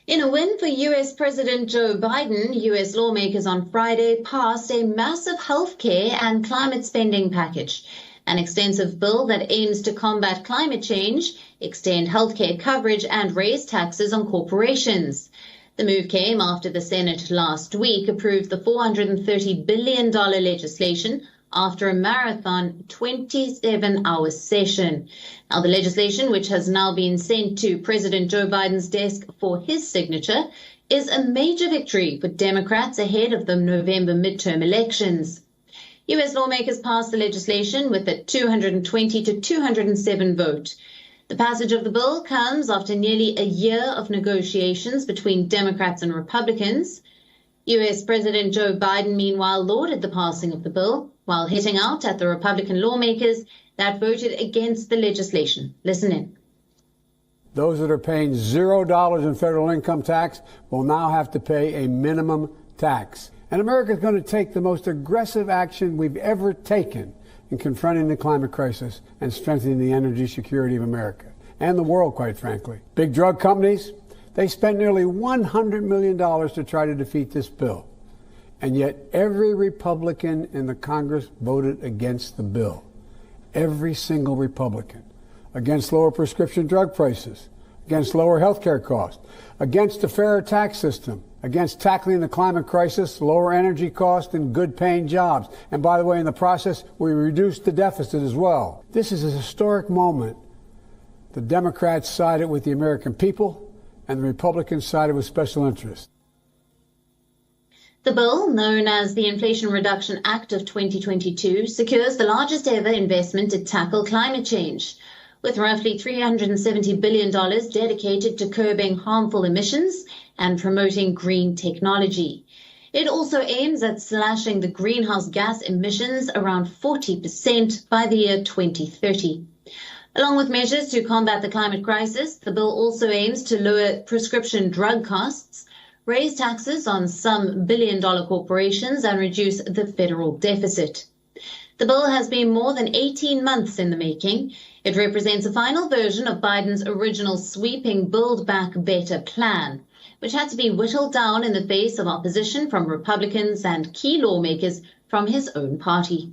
In a win for U.S. President Joe Biden, U.S. lawmakers on Friday passed a massive healthcare and climate spending package, an extensive bill that aims to combat climate change, extend healthcare coverage, and raise taxes on corporations. The move came after the Senate last week approved the $430 billion legislation after a marathon 27-hour session. Now, the legislation, which has now been sent to President Joe Biden's desk for his signature, is a major victory for Democrats ahead of the November midterm elections. U.S. lawmakers passed the legislation with a 220 to 207 vote. The passage of the bill comes after nearly a year of negotiations between Democrats and Republicans. U.S. President Joe Biden, meanwhile, lauded the passing of the bill while hitting out at the Republican lawmakers that voted against the legislation. Listen in. Those that are paying $0 in federal income tax will now have to pay a minimum tax. And America is going to take the most aggressive action we've ever taken in confronting the climate crisis and strengthening the energy security of America and the world, quite frankly. Big drug companies, they spent nearly $100 million to try to defeat this bill. And yet every Republican in the Congress voted against the bill. Every single Republican. Against lower prescription drug prices, against lower health care costs, against a fairer tax system, against tackling the climate crisis, lower energy costs, and good-paying jobs. And by the way, in the process, we reduced the deficit as well. This is a historic moment. The Democrats sided with the American people, and the Republicans sided with special interests. The bill, known as the Inflation Reduction Act of 2022, secures the largest ever investment to tackle climate change, with roughly $370 billion dedicated to curbing harmful emissions and promoting green technology. It also aims at slashing the greenhouse gas emissions around 40% by the year 2030. Along with measures to combat the climate crisis, the bill also aims to lower prescription drug costs, raise taxes on some billion-dollar corporations, and reduce the federal deficit. The bill has been more than 18 months in the making. It represents a final version of Biden's original sweeping Build Back Better plan, which had to be whittled down in the face of opposition from Republicans and key lawmakers from his own party.